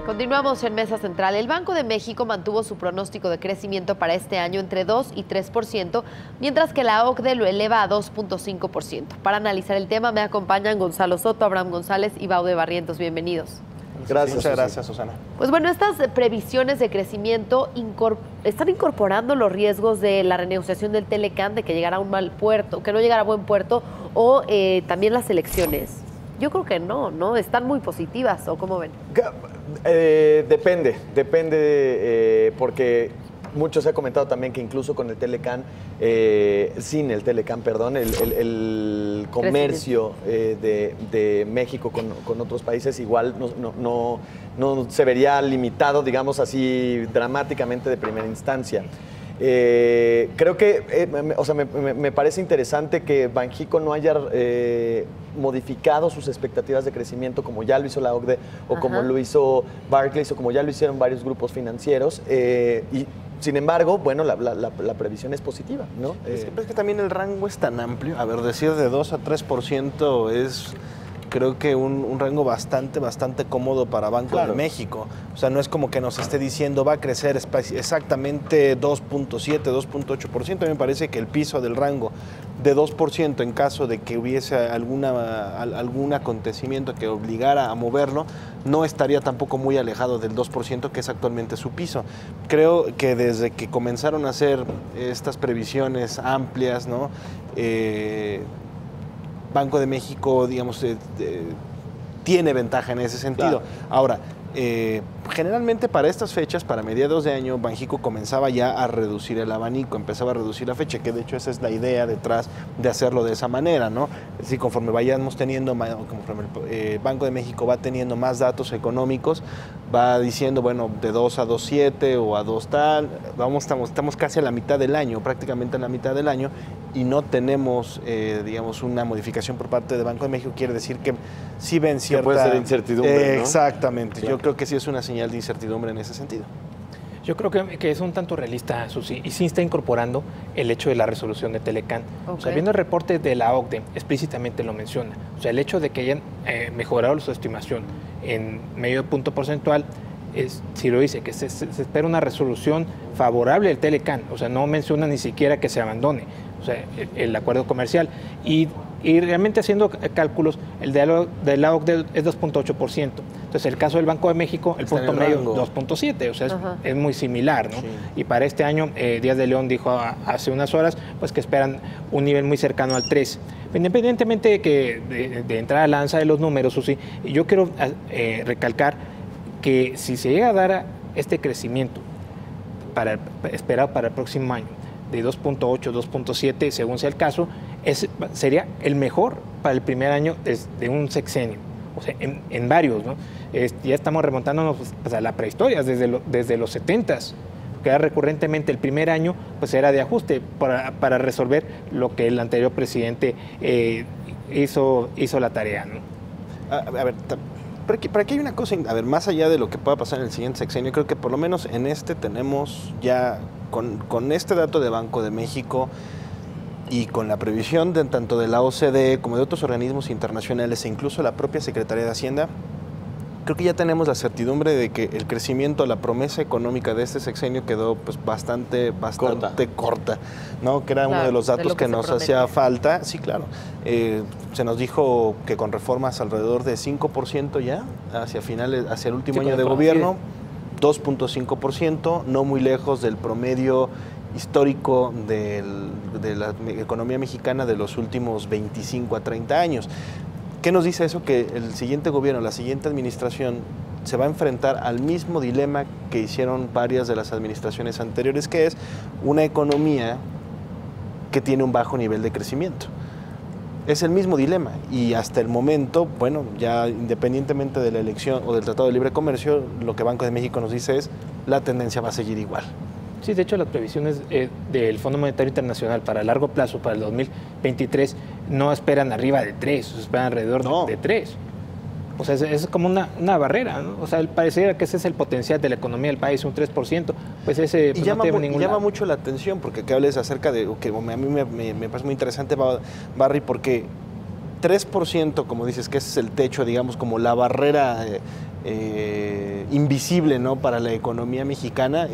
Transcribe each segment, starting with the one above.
Continuamos en Mesa Central. El Banco de México mantuvo su pronóstico de crecimiento para este año entre 2 y 3%, mientras que la OCDE lo eleva a 2.5%. Para analizar el tema me acompañan Gonzalo Soto, Abraham González y Baude Barrientos. Bienvenidos. Gracias, muchas gracias, Susana. Pues bueno, estas previsiones de crecimiento están incorporando los riesgos de la renegociación del Telecán, de que llegara a un mal puerto, que no llegara a buen puerto, o también las elecciones. Yo creo que no, están muy positivas, ¿o cómo ven? Depende, porque mucho se ha comentado también que incluso con el Telecán, sin el Telecán, perdón, el comercio de México con otros países igual no se vería limitado, digamos así, dramáticamente de primera instancia. Creo que, me parece interesante que Banxico no haya modificado sus expectativas de crecimiento como ya lo hizo la OCDE o como lo hizo Barclays o como ya lo hicieron varios grupos financieros. Y sin embargo, bueno, la previsión es positiva, ¿no? Es que también el rango es tan amplio. A ver, decir de 2 a 3% es... creo que un rango bastante cómodo para Banco de México. O sea, no es como que nos esté diciendo va a crecer exactamente 2.7, 2.8%. A mí me parece que el piso del rango de 2% en caso de que hubiese algún acontecimiento que obligara a moverlo, no estaría tampoco muy alejado del 2%, que es actualmente su piso. Creo que desde que comenzaron a hacer estas previsiones amplias, ¿no? Banco de México, digamos, tiene ventaja en ese sentido. Claro. Ahora, generalmente para estas fechas, para mediados de año, Banxico comenzaba ya a reducir el abanico, empezaba a reducir la fecha, que de hecho esa es la idea detrás de hacerlo de esa manera, ¿no? Es decir, conforme vayamos teniendo, conforme el Banco de México va teniendo más datos económicos, va diciendo, bueno, de 2 a 2.7 o a 2 tal, estamos casi a la mitad del año, prácticamente a la mitad del año, y no tenemos, digamos, una modificación por parte del Banco de México. Quiere decir que sí ven cierta... Que puede ser incertidumbre, ¿no? Exactamente. Claro. Yo creo que sí es una señal de incertidumbre en ese sentido. Yo creo que es un tanto realista, Susi, y sí está incorporando el hecho de la resolución de Telecán. Okay. O sea, viendo el reporte de la OCDE, explícitamente lo menciona. O sea, el hecho de que hayan mejorado su estimación en medio punto porcentual, si lo dice, que se espera una resolución favorable del Telecán. O sea, no menciona ni siquiera que se abandone, o sea, el acuerdo comercial. Y realmente haciendo cálculos, el de la OCDE es 2.8%. Entonces, el caso del Banco de México, el punto medio, 2.7%. O sea, es muy similar, ¿no? Sí. Y para este año, Díaz de León dijo hace unas horas pues que esperan un nivel muy cercano al 3%. Independientemente de entrar a la lanza de los números, Susi, yo quiero recalcar que si se llega a dar este crecimiento esperado para el próximo año, de 2.8, 2.7, según sea el caso, sería el mejor para el primer año de un sexenio, o sea, en varios, ¿no? Ya estamos remontándonos pues, a la prehistoria, desde los 70s, que era recurrentemente el primer año, pues era de ajuste para resolver lo que el anterior presidente hizo la tarea, ¿no? A ver, pero aquí hay una cosa, a ver, más allá de lo que pueda pasar en el siguiente sexenio, creo que por lo menos en este tenemos ya, con este dato de Banco de México y con la previsión tanto de la OCDE como de otros organismos internacionales e incluso la propia Secretaría de Hacienda, creo que ya tenemos la certidumbre de que el crecimiento, la promesa económica de este sexenio quedó pues bastante corta, ¿no? Que era uno de los datos que nos hacía falta. Sí, claro. Se nos dijo que con reformas alrededor de 5% ya, hacia el último año de gobierno, 2.5%, no muy lejos del promedio histórico de la economía mexicana de los últimos 25 a 30 años. ¿Qué nos dice eso? Que el siguiente gobierno, la siguiente administración se va a enfrentar al mismo dilema que hicieron varias de las administraciones anteriores, que es una economía que tiene un bajo nivel de crecimiento. Es el mismo dilema y hasta el momento, bueno, ya independientemente de la elección o del Tratado de Libre Comercio, lo que Banco de México nos dice es la tendencia va a seguir igual. Sí, de hecho las previsiones del Fondo Monetario Internacional para largo plazo, para el 2023, no esperan arriba de 3, esperan alrededor de 3. O sea, es como una barrera, ¿no? O sea, pareciera que ese es el potencial de la economía del país, un 3%, pues ese pues no tiene ningún llama mucho la atención, porque que hables acerca de, que a mí me parece muy interesante, Barry, porque 3%, como dices, que ese es el techo, digamos, como la barrera invisible, ¿no?, para la economía mexicana.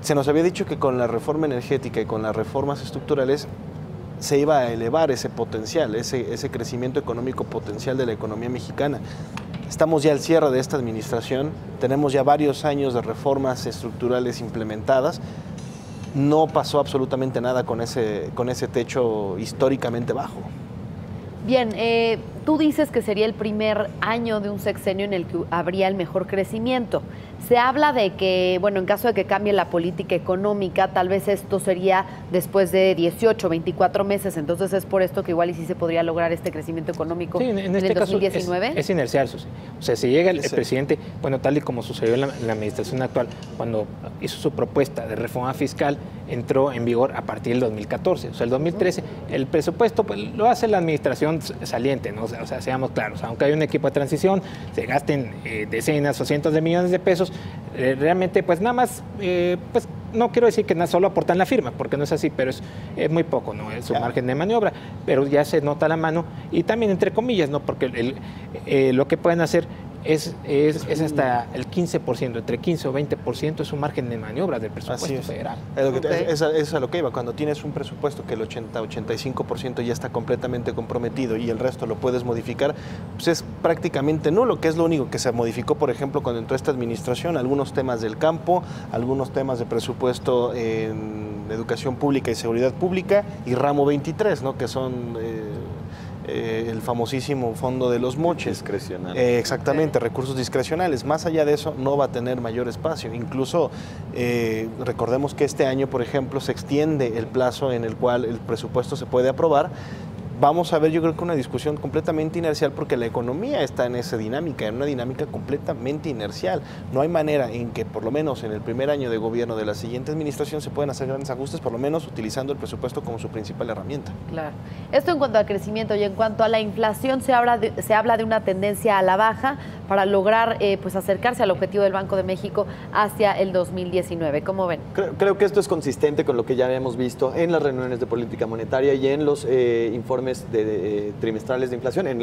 Se nos había dicho que con la reforma energética y con las reformas estructurales se iba a elevar ese potencial, ese crecimiento económico potencial de la economía mexicana. Estamos ya al cierre de esta administración, tenemos ya varios años de reformas estructurales implementadas. No pasó absolutamente nada con ese techo históricamente bajo. Bien, tú dices que sería el primer año de un sexenio en el que habría el mejor crecimiento. Se habla de que, bueno, en caso de que cambie la política económica, tal vez esto sería después de 18, 24 meses, entonces es por esto que igual y sí se podría lograr este crecimiento económico en este el caso 2019. Es inercial, Susi. O sea, si llega el presidente, bueno, tal y como sucedió en la administración actual, cuando hizo su propuesta de reforma fiscal, entró en vigor a partir del 2014. O sea, el 2013, el presupuesto pues, lo hace la administración saliente, ¿no? O sea, seamos claros, aunque hay un equipo de transición, se gasten decenas o cientos de millones de pesos, realmente pues nada más, pues no quiero decir que solo aportan la firma, porque no es así, pero es muy poco, ¿no? Es su margen de maniobra, pero ya se nota la mano, y también entre comillas, ¿no? Porque lo que pueden hacer es hasta el 15%, entre 15 o 20% es un margen de maniobra del presupuesto federal. Es a lo que iba, cuando tienes un presupuesto que el 80-85% ya está completamente comprometido y el resto lo puedes modificar, pues es prácticamente nulo, que es lo único que se modificó, por ejemplo, cuando entró esta administración, algunos temas del campo, algunos temas de presupuesto en educación pública y seguridad pública y ramo 23, ¿no?, que son... el famosísimo fondo de los moches. Discrecional. Exactamente, recursos discrecionales. Más allá de eso, no va a tener mayor espacio. Incluso, recordemos que este año, por ejemplo, se extiende el plazo en el cual el presupuesto se puede aprobar. Vamos a ver, yo creo que una discusión completamente inercial, porque la economía está en esa dinámica, en una dinámica completamente inercial. No hay manera en que, por lo menos en el primer año de gobierno de la siguiente administración, se puedan hacer grandes ajustes, por lo menos utilizando el presupuesto como su principal herramienta. Claro. Esto en cuanto al crecimiento, y en cuanto a la inflación, se habla de una tendencia a la baja para lograr pues acercarse al objetivo del Banco de México hacia el 2019. ¿Cómo ven? Creo que esto es consistente con lo que ya habíamos visto en las reuniones de política monetaria y en los informes trimestrales de inflación. En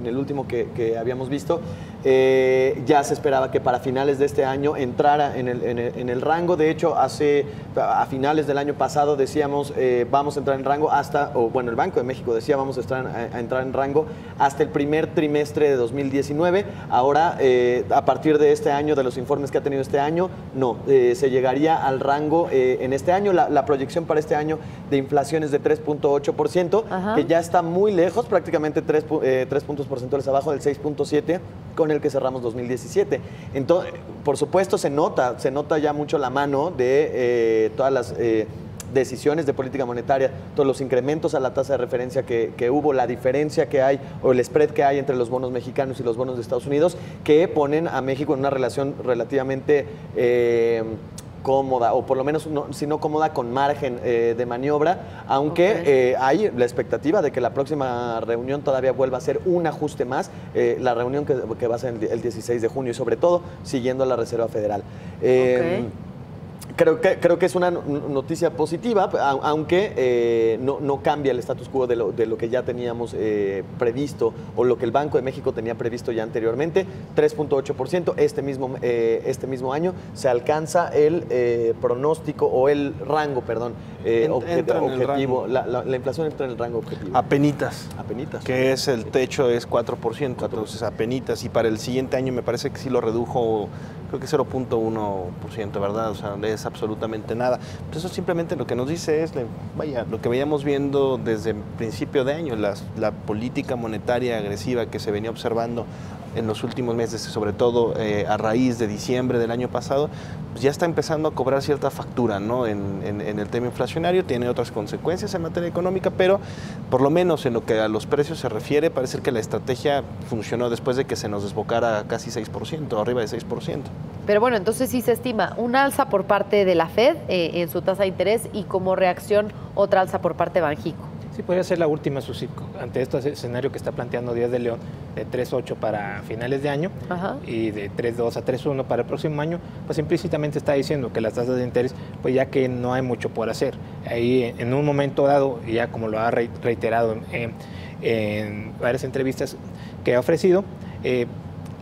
el último que habíamos visto, ya se esperaba que para finales de este año entrara en el rango. De hecho, a finales del año pasado decíamos vamos a entrar en rango el Banco de México decía vamos a entrar en rango hasta el primer trimestre de 2019. Ahora, a partir de este año, de los informes que ha tenido este año, no, se llegaría al rango en este año. La proyección para este año de inflación es de 3.8%, que ya está muy lejos, prácticamente 3 puntos porcentuales abajo del 6.7% con el que cerramos 2017. Entonces, por supuesto, se nota ya mucho la mano de todas las decisiones de política monetaria, todos los incrementos a la tasa de referencia que hubo, la diferencia que hay o el spread que hay entre los bonos mexicanos y los bonos de Estados Unidos, que ponen a México en una relación relativamente cómoda, o por lo menos, si no cómoda, con margen de maniobra, aunque hay la expectativa de que la próxima reunión todavía vuelva a ser un ajuste más, la reunión que va a ser el 16 de junio y sobre todo siguiendo a la Reserva Federal. Creo que es una noticia positiva, aunque no cambia el status quo de lo que ya teníamos previsto o lo que el Banco de México tenía previsto ya anteriormente. 3.8%. Este mismo año se alcanza el pronóstico o el rango, objetivo. La inflación entra en el rango objetivo. Apenitas. Que es el techo es 4%. Entonces, apenitas. Y para el siguiente año me parece que sí lo redujo, creo que 0.1%, ¿verdad? O sea, es absolutamente nada. Pues eso simplemente lo que nos dice es, lo que veíamos viendo desde principio de año, la política monetaria agresiva que se venía observando en los últimos meses, sobre todo a raíz de diciembre del año pasado, pues ya está empezando a cobrar cierta factura, ¿no? En el tema inflacionario, tiene otras consecuencias en materia económica, pero por lo menos en lo que a los precios se refiere, parece que la estrategia funcionó después de que se nos desbocara casi 6%, arriba de 6%. Pero bueno, entonces sí se estima una alza por parte de la FED en su tasa de interés y como reacción otra alza por parte de Banjico. Sí, podría ser la última, Susi, ante este escenario que está planteando Díaz de León, de 3.8 para finales de año y de 3.2 a 3.1 para el próximo año, pues implícitamente está diciendo que las tasas de interés, pues ya que no hay mucho por hacer. Ahí en un momento dado, y ya como lo ha reiterado en varias entrevistas que ha ofrecido,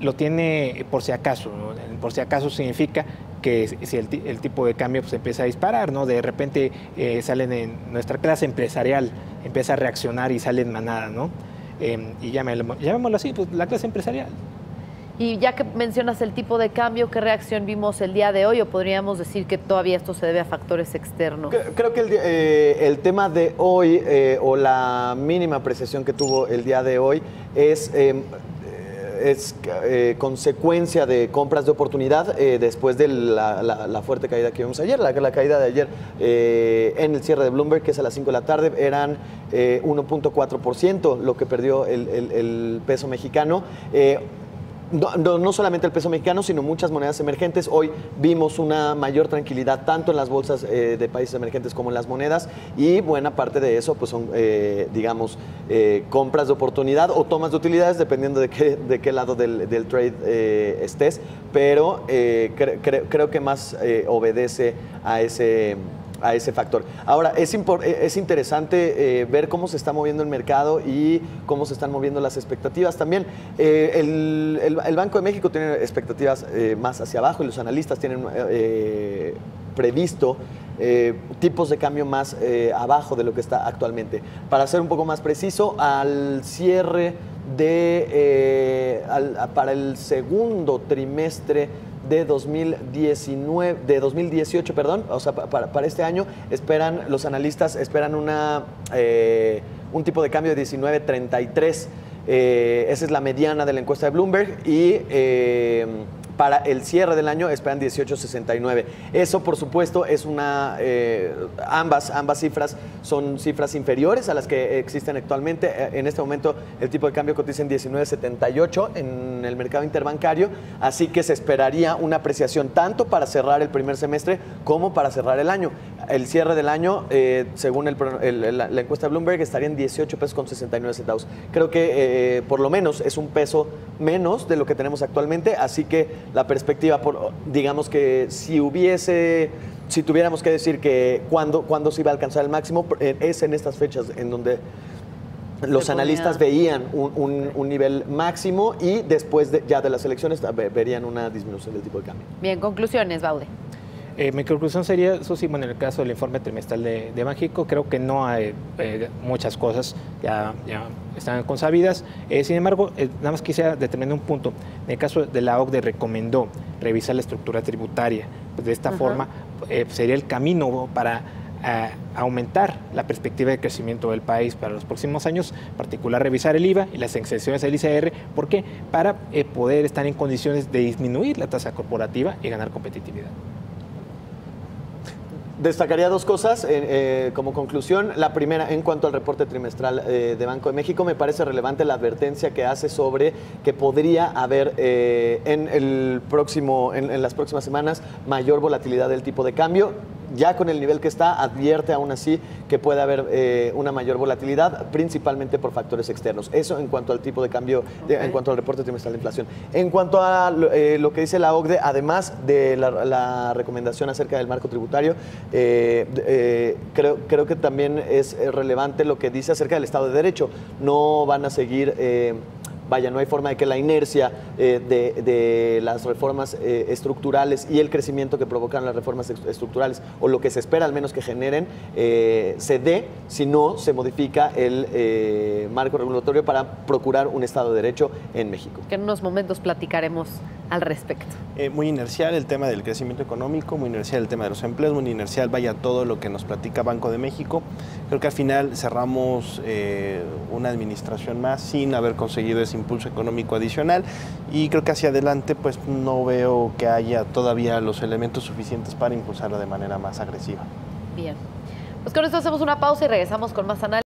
lo tiene por si acaso, ¿no? Por si acaso significa que si el tipo de cambio pues empieza a disparar, ¿no? De repente salen en nuestra clase empresarial, empieza a reaccionar y sale en manada, ¿no? Y llamémoslo así, pues la clase empresarial. Y ya que mencionas el tipo de cambio, ¿qué reacción vimos el día de hoy? ¿O podríamos decir que todavía esto se debe a factores externos? Creo que el tema de hoy, o la mínima apreciación que tuvo el día de hoy, es consecuencia de compras de oportunidad después de la fuerte caída que vimos ayer. La caída de ayer en el cierre de Bloomberg, que es a las 5 de la tarde, eran 1.4% lo que perdió el peso mexicano. No solamente el peso mexicano, sino muchas monedas emergentes. Hoy vimos una mayor tranquilidad tanto en las bolsas de países emergentes como en las monedas, y buena parte de eso pues son, digamos, compras de oportunidad o tomas de utilidades, dependiendo de qué lado del trade estés, pero creo que más obedece a ese factor. Ahora, es interesante ver cómo se está moviendo el mercado y cómo se están moviendo las expectativas también. El Banco de México tiene expectativas más hacia abajo, y los analistas tienen previsto tipos de cambio más abajo de lo que está actualmente. Para ser un poco más preciso, al cierre para el segundo trimestre de 2018, perdón, o sea, para este año, los analistas esperan un tipo de cambio de 19.33. Esa es la mediana de la encuesta de Bloomberg, y para el cierre del año esperan 18.69. Eso, por supuesto, es ambas cifras son cifras inferiores a las que existen actualmente. En este momento el tipo de cambio cotiza en 19.78 en el mercado interbancario, así que se esperaría una apreciación tanto para cerrar el primer semestre como para cerrar el año. El cierre del año, según la encuesta de Bloomberg, estaría en 18 pesos con 69 centavos. Creo que por lo menos es un peso menos de lo que tenemos actualmente, así que la perspectiva, digamos que si tuviéramos que decir que cuándo se iba a alcanzar el máximo, es en estas fechas en donde los analistas veían un nivel máximo, y después ya de las elecciones verían una disminución del tipo de cambio. Bien, conclusiones, Baude. Mi conclusión sería, Susi, bueno, en el caso del informe trimestral de Banxico, creo que no hay muchas cosas ya están consabidas. Sin embargo, nada más quisiera determinar un punto. En el caso de la OCDE recomendó revisar la estructura tributaria. Pues de esta forma sería el camino para aumentar la perspectiva de crecimiento del país para los próximos años, en particular revisar el IVA y las exenciones del ICR. ¿Por qué? Para poder estar en condiciones de disminuir la tasa corporativa y ganar competitividad. Destacaría dos cosas como conclusión. La primera, en cuanto al reporte trimestral de Banco de México, me parece relevante la advertencia que hace sobre que podría haber en las próximas semanas mayor volatilidad del tipo de cambio. Ya con el nivel que está, advierte aún así que puede haber una mayor volatilidad, principalmente por factores externos. Eso en cuanto al tipo de cambio, en cuanto al reporte trimestral de inflación. En cuanto a lo que dice la OCDE, además de la recomendación acerca del marco tributario, creo que también es relevante lo que dice acerca del Estado de Derecho. No van a seguir... no hay forma de que la inercia de las reformas estructurales y el crecimiento que provocan las reformas estructurales, o lo que se espera al menos que generen, se dé si no se modifica el marco regulatorio para procurar un Estado de Derecho en México. Que en unos momentos platicaremos al respecto. Muy inercial el tema del crecimiento económico, muy inercial el tema de los empleos, muy inercial todo lo que nos platica Banco de México. Creo que al final cerramos una administración más sin haber conseguido ese impulso económico adicional, y creo que hacia adelante pues no veo que haya todavía los elementos suficientes para impulsarla de manera más agresiva. Bien, pues con esto hacemos una pausa y regresamos con más análisis.